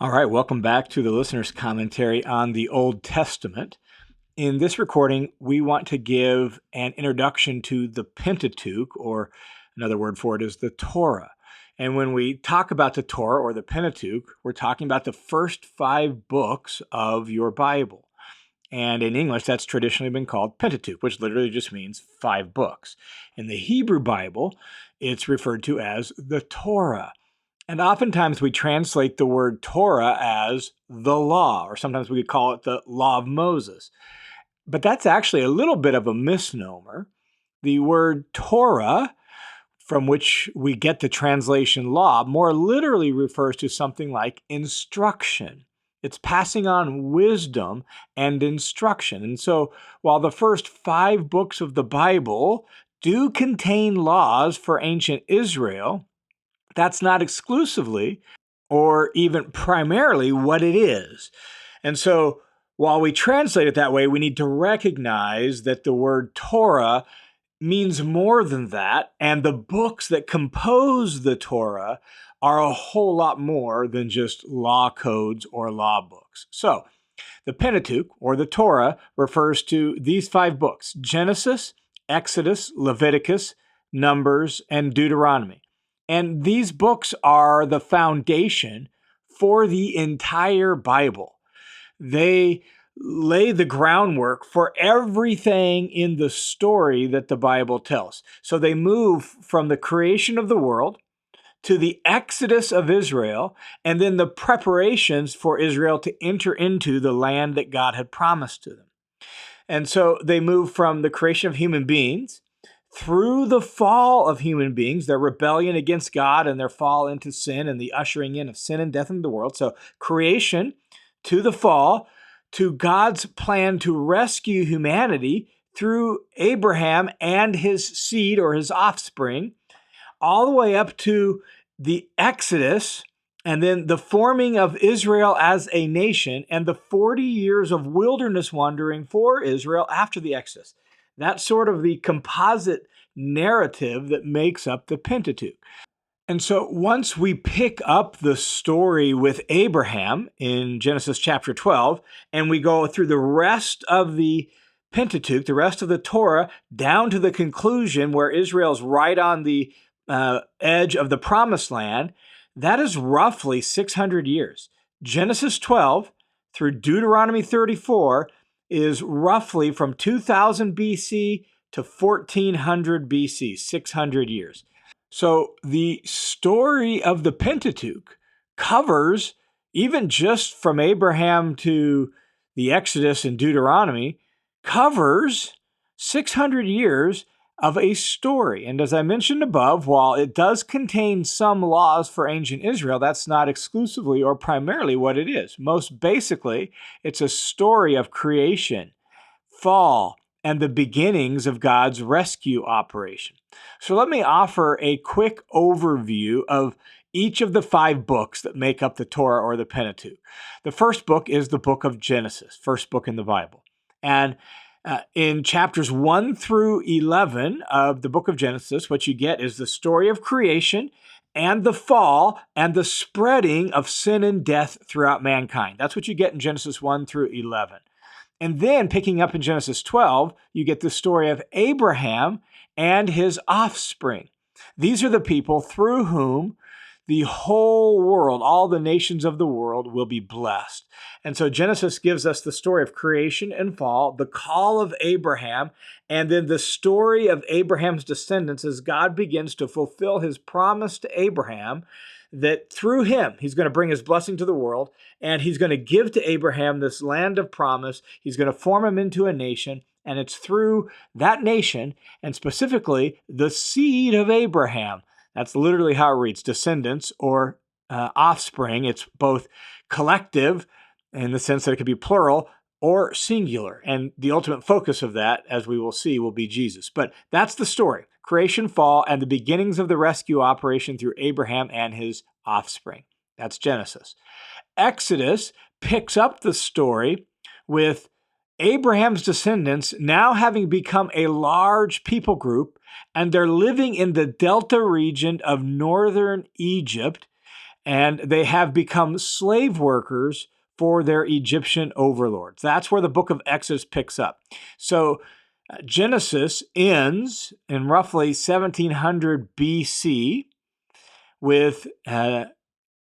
All right, welcome back to the listener's commentary on the Old Testament. In this recording, we want to give an introduction to the Pentateuch, or another word for it is the Torah. And when we talk about the Torah or the Pentateuch, we're talking about the first 5 books of your Bible. And in English, that's traditionally been called Pentateuch, which literally just means 5 books. In the Hebrew Bible, it's referred to as the Torah. And oftentimes we translate the word Torah as the law, or sometimes we could call it the law of Moses. But that's actually a little bit of a misnomer. The word Torah, from which we get the translation law, more literally refers to something like instruction. It's passing on wisdom and instruction. And so while the first 5 books of the Bible do contain laws for ancient Israel, that's not exclusively or even primarily what it is. And so while we translate it that way, we need to recognize that the word Torah means more than that, and the books that compose the Torah are a whole lot more than just law codes or law books. So the Pentateuch, or the Torah, refers to these 5 books: Genesis, Exodus, Leviticus, Numbers, and Deuteronomy. And these books are the foundation for the entire Bible. They lay the groundwork for everything in the story that the Bible tells. So they move from the creation of the world to the exodus of Israel, and then the preparations for Israel to enter into the land that God had promised to them. And so they move from the creation of human beings through the fall of human beings, their rebellion against God and their fall into sin and the ushering in of sin and death into the world. So creation to the fall, to God's plan to rescue humanity through Abraham and his seed or his offspring, all the way up to the Exodus, and then the forming of Israel as a nation and the 40 years of wilderness wandering for Israel after the Exodus. That's sort of the composite narrative that makes up the Pentateuch. And so once we pick up the story with Abraham in Genesis chapter 12, and we go through the rest of the Pentateuch, the rest of the Torah, down to the conclusion where Israel's right on the edge of the promised land, that is roughly 600 years. Genesis 12 through Deuteronomy 34 is roughly from 2000 BC to 1400 BC, 600 years. So the story of the Pentateuch covers, even just from Abraham to the Exodus and Deuteronomy, covers 600 years of a story. And as I mentioned above, while it does contain some laws for ancient Israel, that's not exclusively or primarily what it is. Most basically, it's a story of creation, fall, and the beginnings of God's rescue operation. So let me offer a quick overview of each of the 5 books that make up the Torah or the Pentateuch. The first book is the book of Genesis, first book in the Bible. And in chapters 1 through 11 of the book of Genesis, what you get is the story of creation and the fall and the spreading of sin and death throughout mankind. That's what you get in Genesis 1 through 11. And then picking up in Genesis 12, you get the story of Abraham and his offspring. These are the people through whom the whole world, all the nations of the world, will be blessed. And so Genesis gives us the story of creation and fall, the call of Abraham, and then the story of Abraham's descendants as God begins to fulfill his promise to Abraham that through him, he's going to bring his blessing to the world, and he's going to give to Abraham this land of promise. He's going to form him into a nation, and it's through that nation, and specifically the seed of Abraham. That's literally how it reads, descendants or offspring. It's both collective in the sense that it could be plural or singular. And the ultimate focus of that, as we will see, will be Jesus. But that's the story: creation, fall, and the beginnings of the rescue operation through Abraham and his offspring. That's Genesis. Exodus picks up the story with Abraham's descendants now having become a large people group, and they're living in the delta region of northern Egypt. and they have become slave workers for their Egyptian overlords. That's where the book of Exodus picks up. So Genesis ends in roughly 1700 BC with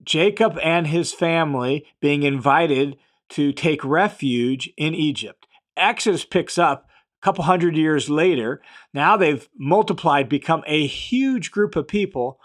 Jacob and his family being invited to take refuge in Egypt. Exodus picks up a couple hundred years later. Now they've multiplied, become a huge group of people,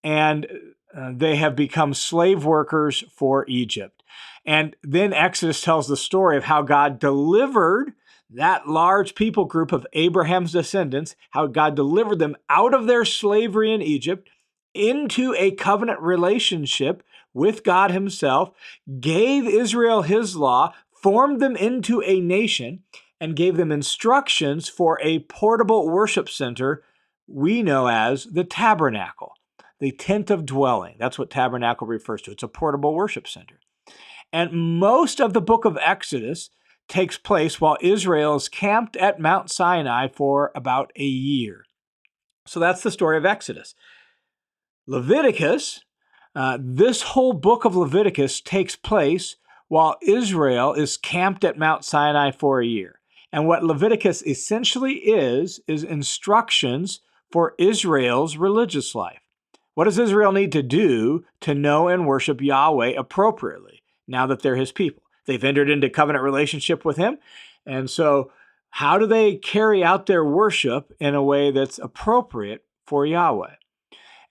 and they have become slave workers for Egypt. And then Exodus tells the story of how God delivered that large people group of Abraham's descendants, how God delivered them out of their slavery in Egypt into a covenant relationship with God himself, gave Israel his law, formed them into a nation, and gave them instructions for a portable worship center we know as the tabernacle, the tent of dwelling. That's what tabernacle refers to. It's a portable worship center. And most of the book of Exodus takes place while Israel is camped at Mount Sinai for about a year. So that's the story of Exodus. Leviticus, this whole book of Leviticus takes place while Israel is camped at Mount Sinai for a year. And what Leviticus essentially is instructions for Israel's religious life. What does Israel need to do to know and worship Yahweh appropriately now that they're his people? They've entered into covenant relationship with him. And so how do they carry out their worship in a way that's appropriate for Yahweh?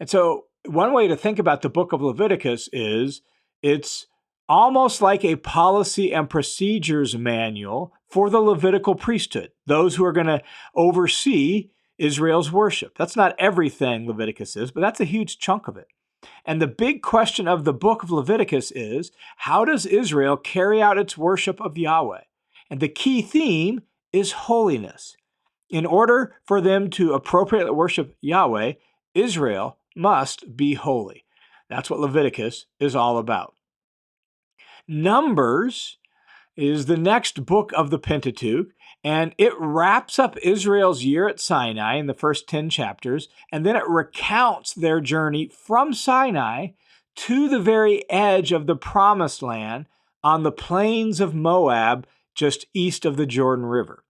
And so one way to think about the book of Leviticus is it's almost like a policy and procedures manual for the Levitical priesthood, those who are going to oversee Israel's worship. That's not everything Leviticus is, but that's a huge chunk of it. And the big question of the book of Leviticus is, how does Israel carry out its worship of Yahweh? And the key theme is holiness. In order for them to appropriately worship Yahweh, Israel must be holy. That's what Leviticus is all about. Numbers is the next book of the Pentateuch, and it wraps up Israel's year at Sinai in the first 10 chapters, and then it recounts their journey from Sinai to the very edge of the Promised Land on the plains of Moab, just east of the Jordan River.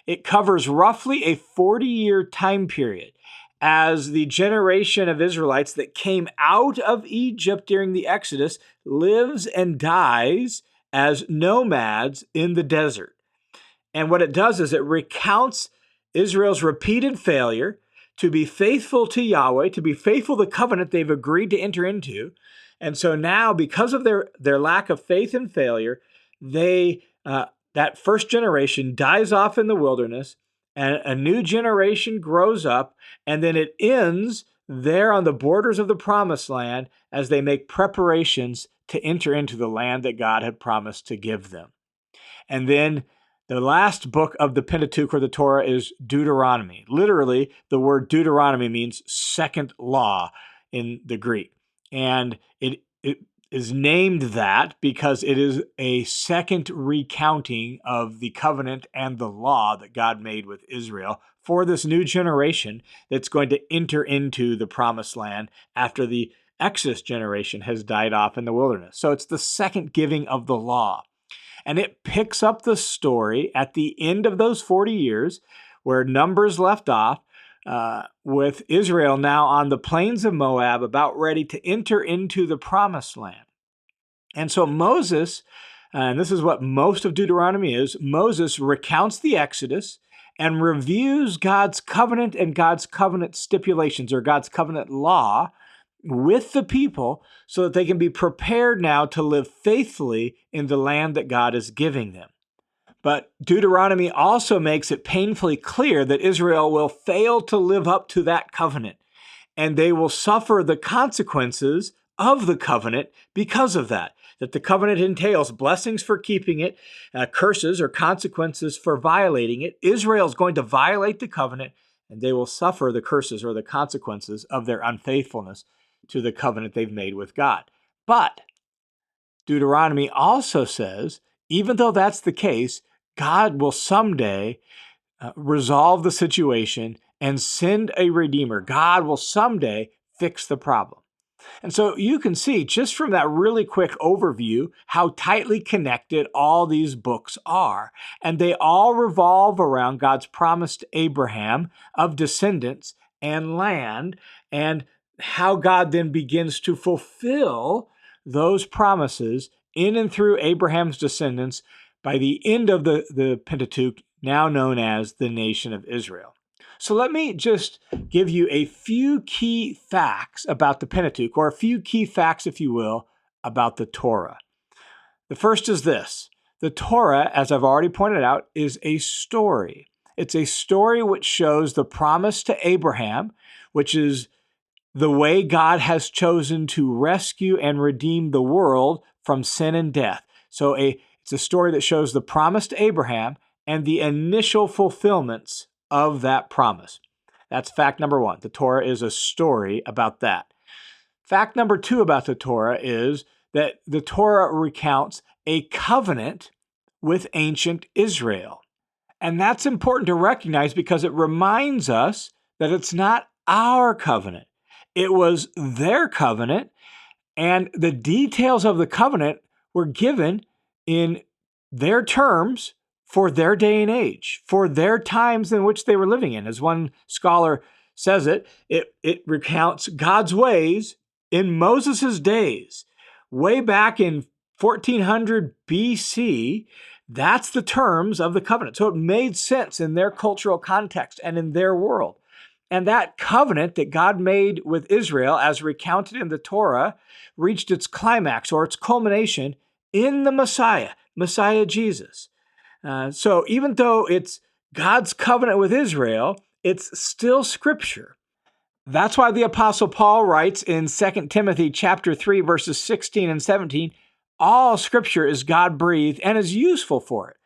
It covers roughly a 40-year time period as the generation of Israelites that came out of Egypt during the Exodus lives and dies as nomads in the desert. And what it does is it recounts Israel's repeated failure to be faithful to Yahweh, to be faithful to the covenant they've agreed to enter into. And so now, because of their lack of faith and failure, that first generation dies off in the wilderness, and a new generation grows up, and then it ends there on the borders of the Promised Land as they make preparations to enter into the land that God had promised to give them. And then the last book of the Pentateuch or the Torah is Deuteronomy. Literally, the word Deuteronomy means second law in the Greek. And it is named that because it is a second recounting of the covenant and the law that God made with Israel for this new generation that's going to enter into the Promised Land after the Exodus generation has died off in the wilderness. So it's the second giving of the law. And it picks up the story at the end of those 40 years where Numbers left off, with Israel now on the plains of Moab, about ready to enter into the Promised Land. And so Moses, and this is what most of Deuteronomy is, Moses recounts the Exodus and reviews God's covenant and God's covenant stipulations, or God's covenant law, with the people so that they can be prepared now to live faithfully in the land that God is giving them. But Deuteronomy also makes it painfully clear that Israel will fail to live up to that covenant, and they will suffer the consequences of the covenant because of that. That the covenant entails blessings for keeping it, curses or consequences for violating it. Israel is going to violate the covenant, and they will suffer the curses or the consequences of their unfaithfulness to the covenant they've made with God. But Deuteronomy also says, even though that's the case, God will someday resolve the situation and send a redeemer. God will someday fix the problem. And so you can see just from that really quick overview how tightly connected all these books are. And they all revolve around God's promise to Abraham of descendants and land, and how God then begins to fulfill those promises in and through Abraham's descendants by the end of the Pentateuch, now known as the nation of Israel. So let me just give you a few key facts about the Pentateuch, or a few key facts, if you will, about the Torah. The first is this. The Torah, as I've already pointed out, is a story. It's a story which shows the promise to Abraham, which is the way God has chosen to rescue and redeem the world from sin and death. So it's a story that shows the promise to Abraham and the initial fulfillments of that promise. That's fact number one. The Torah is a story about that. Fact number two about the Torah is that the Torah recounts a covenant with ancient Israel. And that's important to recognize because it reminds us that it's not our covenant. It was their covenant, and the details of the covenant were given in their terms for their day and age, for their times in which they were living in. As one scholar says it recounts God's ways in Moses' days. Way back in 1400 BC, that's the terms of the covenant. So it made sense in their cultural context and in their world. And that covenant that God made with Israel, as recounted in the Torah, reached its climax or its culmination in the Messiah Jesus. So even though it's God's covenant with Israel, it's still Scripture. That's why the Apostle Paul writes in 2 Timothy chapter 3, verses 16 and 17, all Scripture is God-breathed and is useful for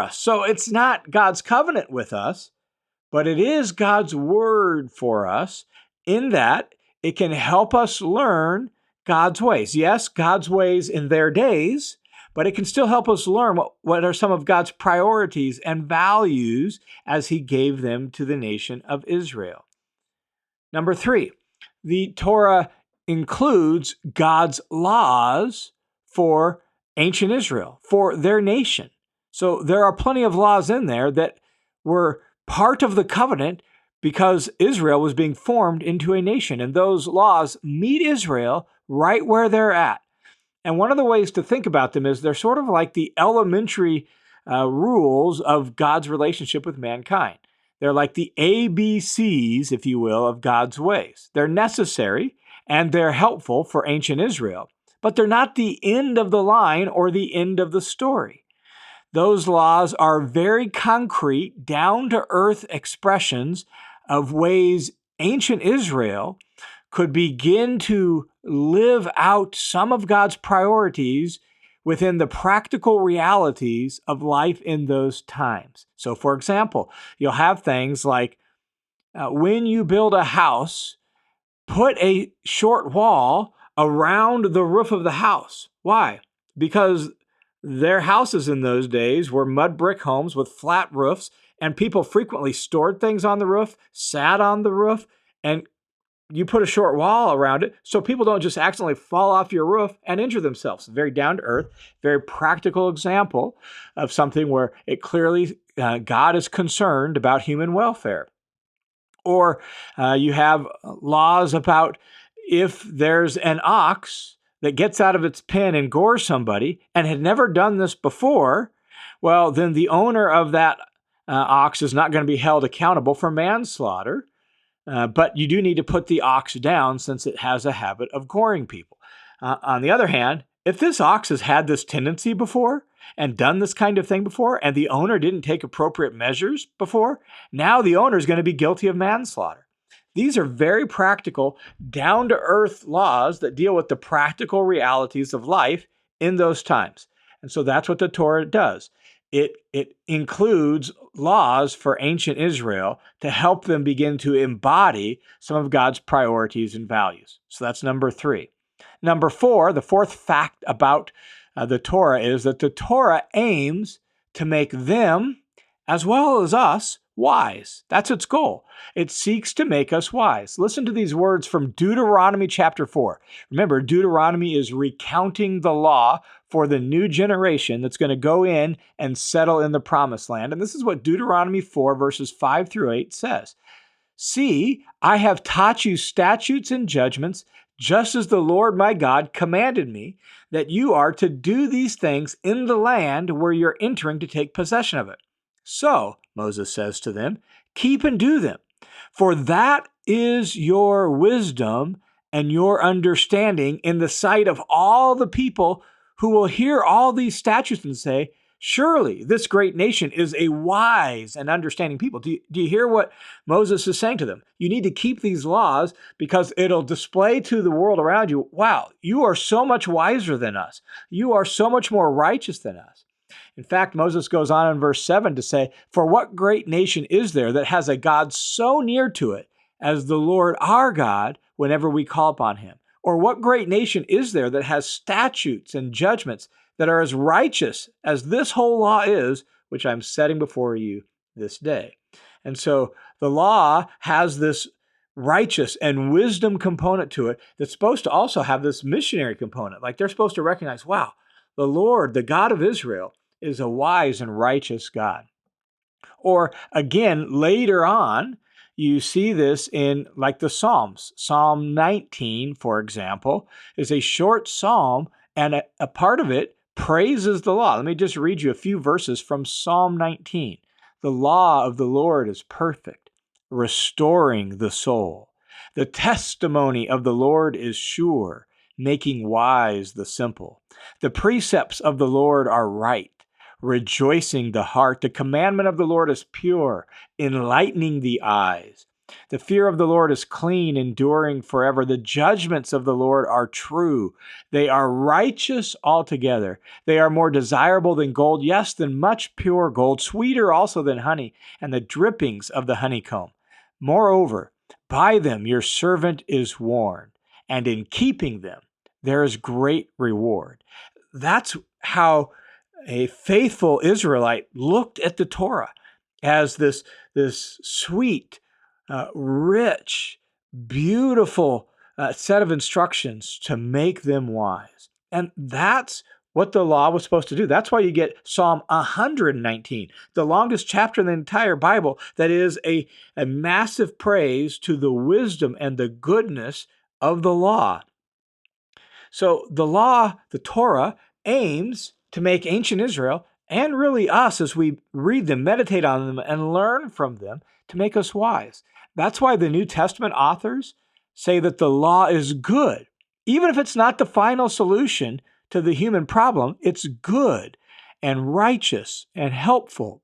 us. So it's not God's covenant with us, but it is God's word for us in that it can help us learn God's ways. Yes, God's ways in their days, but it can still help us learn what are some of God's priorities and values as he gave them to the nation of Israel. Number three, the Torah includes God's laws for ancient Israel, for their nation. So there are plenty of laws in there that were part of the covenant because Israel was being formed into a nation, and those laws meet Israel right where they're at. And one of the ways to think about them is they're sort of like the elementary rules of God's relationship with mankind. They're like the ABCs, if you will, of God's ways. They're necessary and they're helpful for ancient Israel, but they're not the end of the line or the end of the story. Those laws are very concrete, down-to-earth expressions of ways ancient Israel could begin to live out some of God's priorities within the practical realities of life in those times. So, for example, you'll have things like when you build a house, put a short wall around the roof of the house. Why? Because their houses in those days were mud brick homes with flat roofs, and people frequently stored things on the roof, sat on the roof, and you put a short wall around it so people don't just accidentally fall off your roof and injure themselves. Very down to earth, very practical example of something where it clearly God is concerned about human welfare. Or you have laws about if there's an ox that gets out of its pen and gores somebody and had never done this before, well, then the owner of that ox is not going to be held accountable for manslaughter. But you do need to put the ox down since it has a habit of goring people. On the other hand, if this ox has had this tendency before and done this kind of thing before, and the owner didn't take appropriate measures before, now the owner is going to be guilty of manslaughter. These are very practical, down-to-earth laws that deal with the practical realities of life in those times. And so that's what the Torah does. It includes laws for ancient Israel to help them begin to embody some of God's priorities and values. So that's number three. Number four, the fourth fact about the Torah is that the Torah aims to make them, as well as us, wise. That's its goal. It seeks to make us wise. Listen to these words from Deuteronomy chapter 4. Remember, Deuteronomy is recounting the law for the new generation that's going to go in and settle in the promised land. And this is what Deuteronomy 4 verses 5 through 8 says. See, I have taught you statutes and judgments, just as the Lord my God commanded me, that you are to do these things in the land where you're entering to take possession of it. So, Moses says to them, keep and do them, for that is your wisdom and your understanding in the sight of all the people who will hear all these statutes and say, surely this great nation is a wise and understanding people. Do you hear what Moses is saying to them? You need to keep these laws because it'll display to the world around you, wow, you are so much wiser than us. You are so much more righteous than us. In fact, Moses goes on in verse 7 to say, for what great nation is there that has a God so near to it as the Lord our God whenever we call upon him? Or what great nation is there that has statutes and judgments that are as righteous as this whole law is, which I'm setting before you this day? And so the law has this righteous and wisdom component to it that's supposed to also have this missionary component. Like they're supposed to recognize, wow, the Lord, the God of Israel, is a wise and righteous God. Or again, later on, you see this in like the Psalms. Psalm 19, for example, is a short psalm, and a part of it praises the law. Let me just read you a few verses from Psalm 19. The law of the Lord is perfect, restoring the soul. The testimony of the Lord is sure, making wise the simple. The precepts of the Lord are right, rejoicing the heart. The commandment of the Lord is pure, enlightening the eyes. The fear of the Lord is clean, enduring forever. The judgments of the Lord are true. They are righteous altogether. They are more desirable than gold, yes, than much pure gold, sweeter also than honey, and the drippings of the honeycomb. Moreover, by them your servant is warned, and in keeping them there is great reward. That's how a faithful Israelite looked at the Torah as this sweet, rich, beautiful set of instructions to make them wise. And that's what the law was supposed to do. That's why you get Psalm 119, the longest chapter in the entire Bible, that is a massive praise to the wisdom and the goodness of the law. So the law, the Torah, aims to make ancient Israel, and really us as we read them, meditate on them, and learn from them, to make us wise. That's why the New Testament authors say that the law is good. Even if it's not the final solution to the human problem, it's good and righteous and helpful.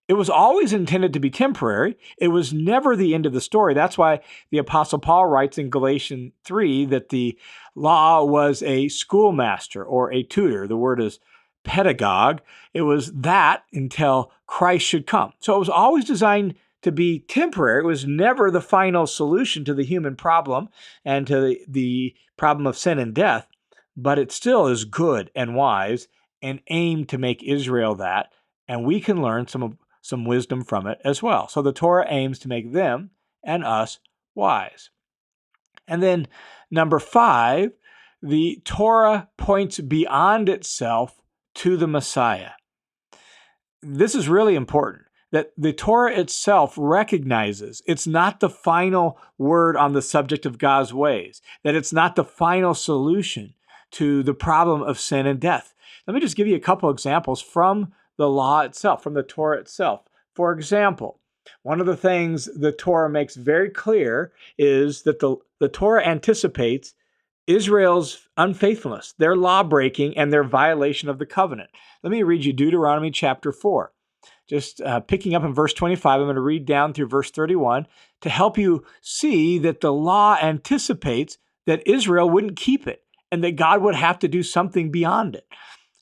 It was always intended to be temporary. It was never the end of the story. That's why the Apostle Paul writes in Galatians 3 that the law was a schoolmaster or a tutor. The word is pedagogue. It was that until Christ should come. So it was always designed to be temporary. It was never the final solution to the human problem and to the problem of sin and death, but it still is good and wise and aimed to make Israel that, and we can learn some wisdom from it as well. So the Torah aims to make them and us wise. And then number 5, the Torah points beyond itself to the Messiah. This is really important, that the Torah itself recognizes it's not the final word on the subject of God's ways, that it's not the final solution to the problem of sin and death. Let me just give you a couple examples from the law itself, from the Torah itself. For example, one of the things the Torah makes very clear is that the Torah anticipates Israel's unfaithfulness, their law breaking, and their violation of the covenant. Let me read you Deuteronomy chapter 4. Just picking up in verse 25, I'm going to read down through verse 31 to help you see that the law anticipates that Israel wouldn't keep it and that God would have to do something beyond it.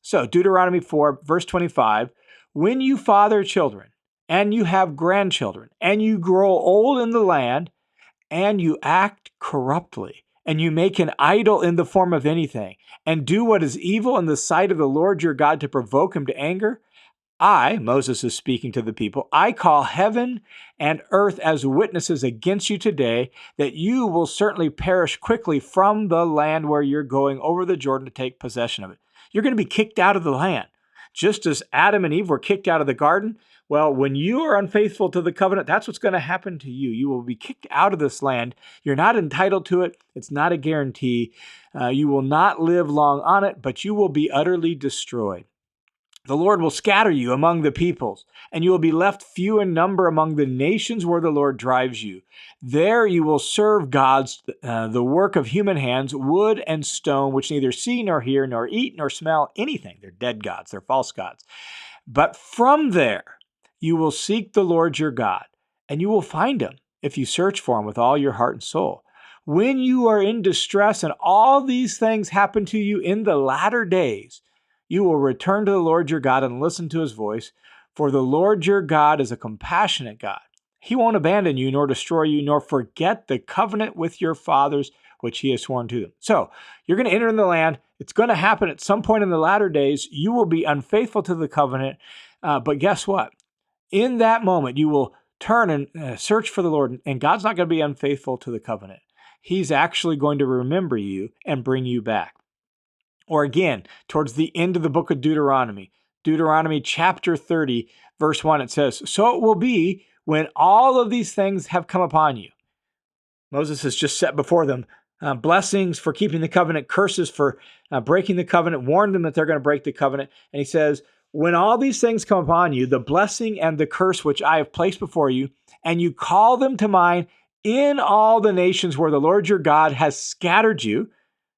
So Deuteronomy 4, verse 25, when you father children and you have grandchildren and you grow old in the land and you act corruptly and you make an idol in the form of anything and do what is evil in the sight of the Lord your God to provoke him to anger, Moses is speaking to the people, I call heaven and earth as witnesses against you today that you will certainly perish quickly from the land where you're going over the Jordan to take possession of it. You're going to be kicked out of the land. Just as Adam and Eve were kicked out of the garden, well, when you are unfaithful to the covenant, that's what's going to happen to you. You will be kicked out of this land. You're not entitled to it. It's not a guarantee. You will not live long on it, but you will be utterly destroyed. The Lord will scatter you among the peoples, and you will be left few in number among the nations where the Lord drives you. There you will serve gods, the work of human hands, wood and stone, which neither see nor hear nor eat nor smell anything. They're dead gods. They're false gods. But from there you will seek the Lord your God, and you will find him if you search for him with all your heart and soul. When you are in distress and all these things happen to you in the latter days, you will return to the Lord your God and listen to his voice, for the Lord your God is a compassionate God. He won't abandon you, nor destroy you, nor forget the covenant with your fathers, which he has sworn to them. So you're going to enter in the land. It's going to happen at some point in the latter days. You will be unfaithful to the covenant. But guess what? In that moment, you will turn and search for the Lord, and God's not going to be unfaithful to the covenant. He's actually going to remember you and bring you back. Or again, towards the end of the book of Deuteronomy chapter 30, verse 1, it says, so it will be when all of these things have come upon you. Moses has just set before them blessings for keeping the covenant, curses for breaking the covenant, warned them that they're going to break the covenant. And he says, when all these things come upon you, the blessing and the curse which I have placed before you, and you call them to mind in all the nations where the Lord your God has scattered you,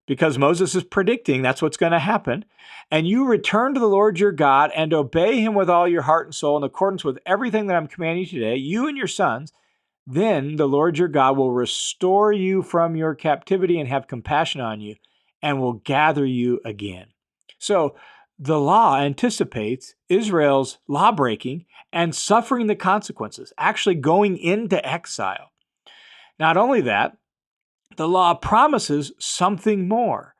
because Moses is predicting that's what's going to happen, and you return to the Lord your God and obey him with all your heart and soul in accordance with everything that I'm commanding you today, you and your sons, then the Lord your God will restore you from your captivity and have compassion on you and will gather you again. So the law anticipates Israel's law breaking and suffering the consequences, actually going into exile. Not only that, the law promises something more.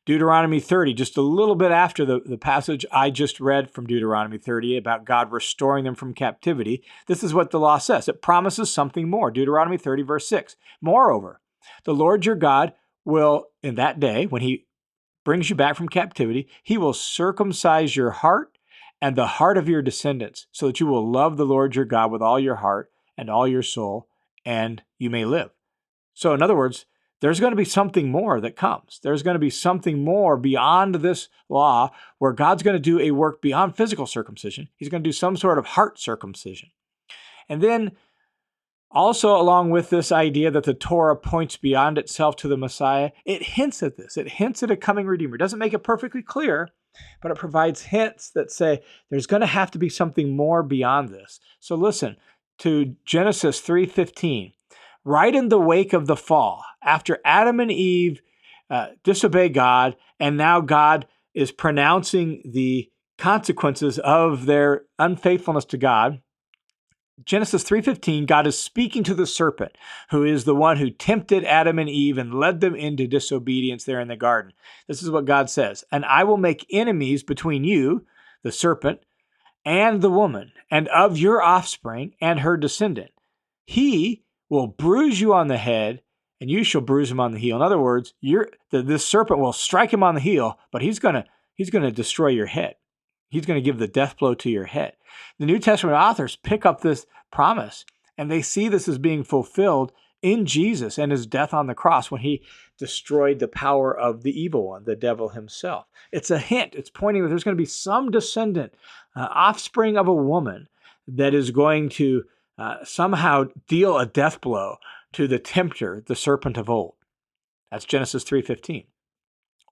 Deuteronomy 30, just a little bit after the passage I just read from Deuteronomy 30 about God restoring them from captivity, this is what the law says. It promises something more. Deuteronomy 30, verse 6. Moreover, the Lord your God will, in that day, when he brings you back from captivity, he will circumcise your heart and the heart of your descendants, so that you will love the Lord your God with all your heart and all your soul, and you may live. So in other words, there's going to be something more that comes. There's going to be something more beyond this law where God's going to do a work beyond physical circumcision. He's going to do some sort of heart circumcision. And then also along with this idea that the Torah points beyond itself to the Messiah, it hints at this. It hints at a coming Redeemer. It doesn't make it perfectly clear, but it provides hints that say there's going to have to be something more beyond this. So listen to Genesis 3:15. Right in the wake of the fall, after Adam and Eve disobey God, and now God is pronouncing the consequences of their unfaithfulness to God, Genesis 3:15, God is speaking to the serpent, who is the one who tempted Adam and Eve and led them into disobedience there in the garden. This is what God says, and I will make enemies between you, the serpent, and the woman, and of your offspring and her descendant. He will bruise you on the head, and you shall bruise him on the heel. In other words, this serpent will strike him on the heel, but he's going to destroy your head. He's going to give the death blow to your head. The New Testament authors pick up this promise, and they see this as being fulfilled in Jesus and his death on the cross when he destroyed the power of the evil one, the devil himself. It's a hint. It's pointing that there's going to be some descendant, offspring of a woman, that is going to somehow deal a death blow to the tempter, the serpent of old. That's Genesis 3:15.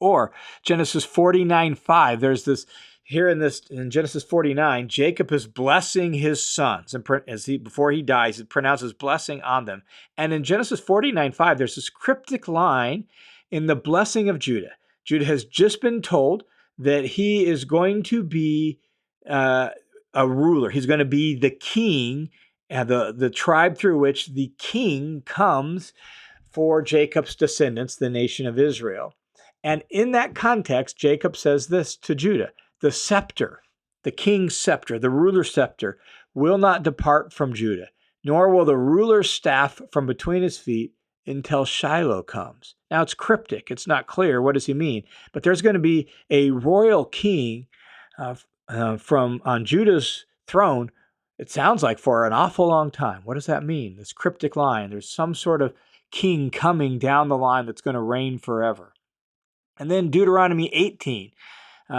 Or Genesis 49:5. There's this here in Genesis 49, Jacob is blessing his sons, and before he dies, he pronounces blessing on them. And in Genesis 49:5, there's this cryptic line in the blessing of Judah. Judah has just been told that he is going to be a ruler. He's going to be the king, the tribe through which the king comes for Jacob's descendants, the nation of Israel. And in that context, Jacob says this to Judah, the scepter the king's scepter, the ruler's scepter, will not depart from Judah, nor will the ruler's staff from between his feet until Shiloh comes. Now it's cryptic. It's not clear. What does he mean? But there's going to be a royal king from on Judah's throne, it sounds like, for an awful long time. What does that mean? This cryptic line. There's some sort of king coming down the line that's going to reign forever. And then Deuteronomy 18,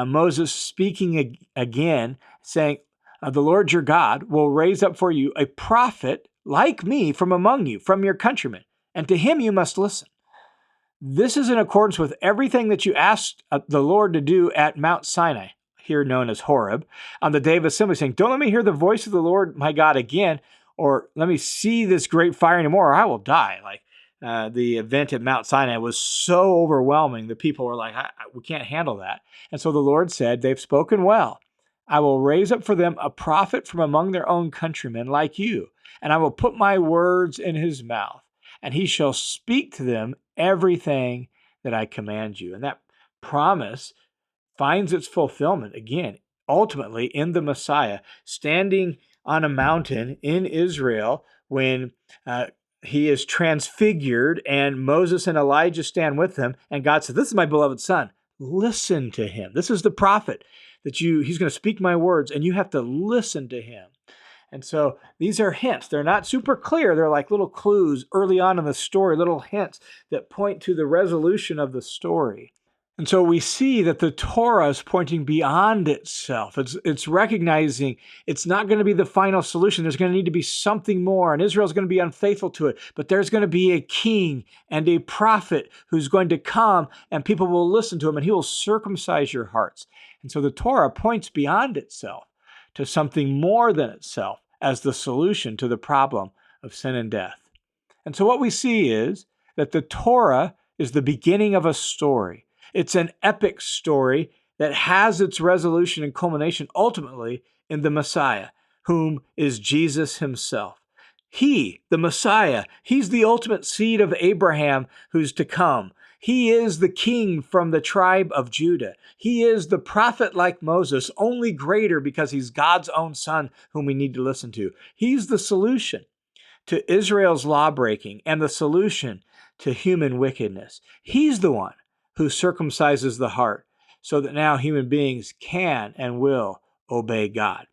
Moses speaking again, saying, the Lord your God will raise up for you a prophet like me from among you, from your countrymen, and to him you must listen. This is in accordance with everything that you asked the Lord to do at Mount Sinai, here known as Horeb, on the day of assembly, saying, don't let me hear the voice of the Lord my God again, or let me see this great fire anymore, or I will die. Like the event at Mount Sinai was so overwhelming, the people were like, we can't handle that. And so the Lord said, they've spoken well. I will raise up for them a prophet from among their own countrymen like you, and I will put my words in his mouth, and he shall speak to them everything that I command you. And that promise finds its fulfillment, again, ultimately in the Messiah, standing on a mountain in Israel when he is transfigured and Moses and Elijah stand with him, and God says, this is my beloved son. Listen to him. This is the prophet that he's going to speak my words, and you have to listen to him. And so these are hints. They're not super clear. They're like little clues early on in the story, little hints that point to the resolution of the story. And so we see that the Torah is pointing beyond itself. It's recognizing it's not going to be the final solution. There's going to need to be something more, and Israel's going to be unfaithful to it. But there's going to be a king and a prophet who's going to come, and people will listen to him, and he will circumcise your hearts. And so the Torah points beyond itself to something more than itself as the solution to the problem of sin and death. And so what we see is that the Torah is the beginning of a story. It's an epic story that has its resolution and culmination ultimately in the Messiah, whom is Jesus himself. He, the Messiah, he's the ultimate seed of Abraham who's to come. He is the king from the tribe of Judah. He is the prophet like Moses, only greater because he's God's own son whom we need to listen to. He's the solution to Israel's lawbreaking and the solution to human wickedness. He's the one who circumcises the heart so that now human beings can and will obey God.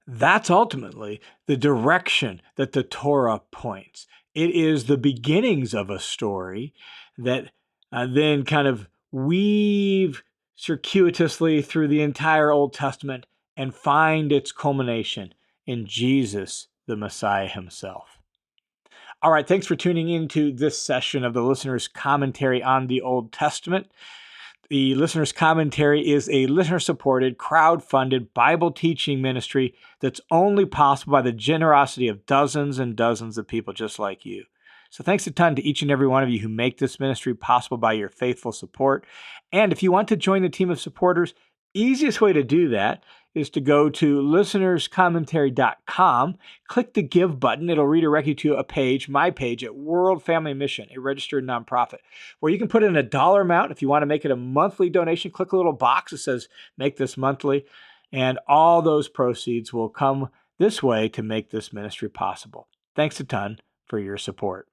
That's ultimately the direction that the Torah points. It is the beginnings of a story that then kind of weave circuitously through the entire Old Testament and find its culmination in Jesus, the Messiah himself. All right, thanks for tuning into this session of the Listener's Commentary on the Old Testament. The Listener's Commentary is a listener-supported, crowd-funded Bible teaching ministry that's only possible by the generosity of dozens and dozens of people just like you. So thanks a ton to each and every one of you who make this ministry possible by your faithful support. And if you want to join the team of supporters, easiest way to do that is to go to listenerscommentary.com, click the Give button. It'll redirect you to a page, my page, at World Family Mission, a registered nonprofit, where you can put in a dollar amount. If you want to make it a monthly donation, click a little box that says, make this monthly, and all those proceeds will come this way to make this ministry possible. Thanks a ton for your support.